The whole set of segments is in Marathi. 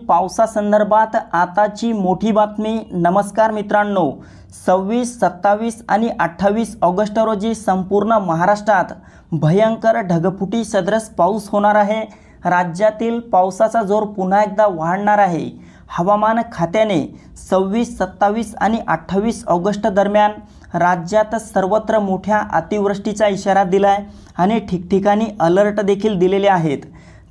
पावसासंदर्भात आताची मोठी बातमी। नमस्कार मित्रांनो, 26, 27 आणि 28 ऑगस्ट रोजी संपूर्ण महाराष्ट्रात भयंकर ढगफुटी सदृश पाऊस होणार आहे। राज्यातील पावसाचा जोर पुन्हा एकदा वाढणार आहे। हवामान खात्याने 26, 27 आणि 28 ऑगस्ट दरम्यान राज्यात सर्वत्र मोठ्या अतिवृष्टीचा इशारा दिलाय आणि ठिकठिकाणी अलर्ट देखील दिलेले आहेत।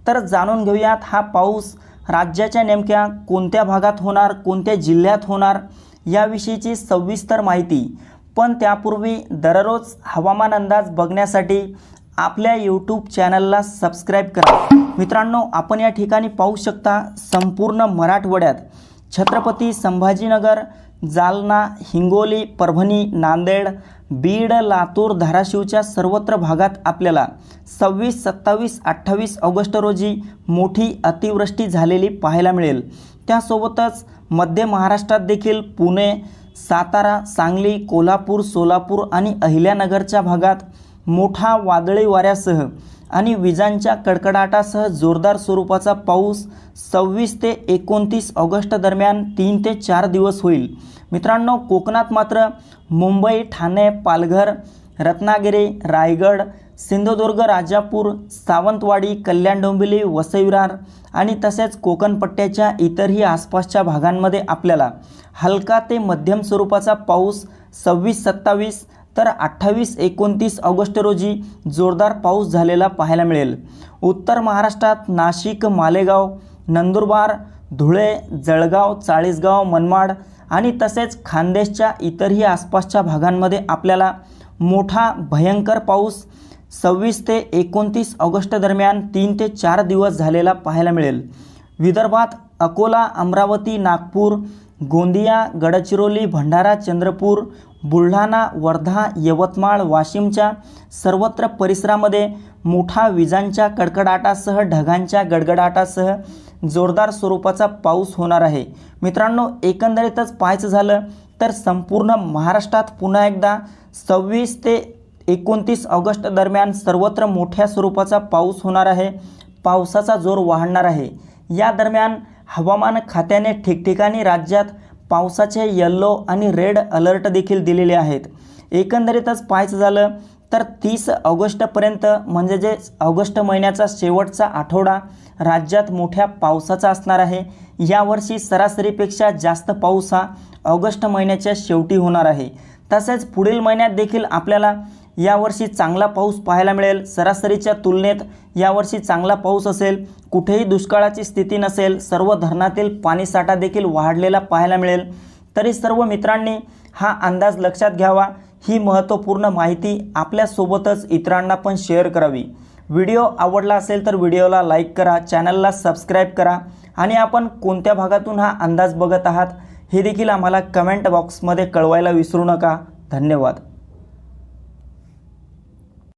तर जाणून घेऊयात हा पाऊस राज्याच्या नेमक्या कोणत्या भागात होणार, कोणत्या जिल्ह्यात होणार याविषयीची सविस्तर माहिती। पण त्यापूर्वी दररोज हवामान अंदाज बघण्यासाठी आपल्या YouTube चॅनलला सबस्क्राइब करा। मित्रांनो, आपण या ठिकाणी पाहू शकता संपूर्ण मराठवाड्यात छत्रपती संभाजीनगर, जालना, हिंगोली, परभणी, नांदेड, बीड, लातूर, धाराशिवच्या सर्वत्र भागात आपल्याला 26, 27, 28 ऑगस्ट रोजी मोठी अतिवृष्टी झालेली पाहायला मिळेल। त्यासोबतच मध्य महाराष्ट्रात देखील पुणे, सातारा, सांगली, कोल्हापूर, सोलापूर आणि अहिल्यानगरच्या भागात मोठा वादळी वाऱ्यासह आणि विजांच्या कडकडाटासह जोरदार स्वरूपाचा पाऊस 26 ते 29 ऑगस्ट दरम्यान 3 ते 4 दिवस होईल। मित्रांनो, कोकणात मात्र मुंबई, ठाणे, पालघर, रत्नागिरी, रायगड, सिंधुदुर्ग, राजापूर, सावंतवाडी, कल्याण, डोंबिवली, वसई विरार आणि तसेच कोकण पट्ट्याच्या इतरही आसपासच्या भागांमध्ये आपल्याला हलका ते मध्यम स्वरूपाचा पाऊस 26, 27 तर 28, 29 ऑगस्ट रोजी जोरदार पाऊस झालेला पाहायला मिळेल। उत्तर महाराष्ट्रात नाशिक, मालेगाव, नंदुरबार, धुळे, जळगाव, चाळीसगाव, मनमाड आणि तसेच खानदेशच्या इतरही आसपासच्या भागांमध्ये आपल्याला मोठा भयंकर पाऊस 26 ते 29 ऑगस्ट दरम्यान 3 ते 4 दिवस झालेला पाहायला मिळेल। विदर्भात अकोला, अमरावती, नागपूर, गोंदिया, गडचिरोली, भंडारा, चंद्रपूर, बुलढाणा, वर्धा, यवतमाळ, वाशिमच्या सर्वत्र परिसरामध्ये मोठा विजांच्या कडकडाटासह ढगांच्या गडगडाटासह जोरदार स्वरूपाचा पाऊस होणार आहे। मित्रांनो, एकंदरीतच पाहायचं झालं तर संपूर्ण महाराष्ट्रात पुन्हा एकदा 26 ते 29 ऑगस्ट दरम्यान सर्वत्र मोठ्या स्वरूपाचा पाऊस होणार आहे। पावसाचा जोर वाढणार आहे। या दरम्यान हवामान खात्याने ठिकठिकाणी राज्यात पावसाचे येलो आणि रेड अलर्ट देखील दिलेले आहेत। एकंदरीतच पाहायचं झालं तर 30 ऑगस्टपर्यंत म्हणजे जे ऑगस्ट महिन्याचा शेवटचा आठवडा राज्यात मोठ्या पावसाचा असणार आहे। यावर्षी सरासरीपेक्षा जास्त पाऊस हा ऑगस्ट महिन्याच्या शेवटी होणार आहे। तसेच पुढील महिन्यात देखील आपल्याला यावर्षी चांगला पाऊस पाहायला मिळेल। सरासरीच्या तुलनेत यावर्षी चांगला पाऊस असेल, कुठेही दुष्काळाची स्थिती नसेल, सर्व धरणातील पाणीसाठा देखील वाढलेला पाहायला मिळेल। तरी सर्व मित्रांनी हा अंदाज लक्षात घ्यावा। ही महत्त्वपूर्ण माहिती आपल्यासोबतच इतरांना पण शेअर करावी। व्हिडिओ आवडला असेल तर व्हिडिओला लाईक करा, चॅनलला सबस्क्राईब करा आणि आपण कोणत्या भागातून हा अंदाज बघत आहात हे देखील आम्हाला कमेंट बॉक्समध्ये कळवायला विसरू नका। धन्यवाद।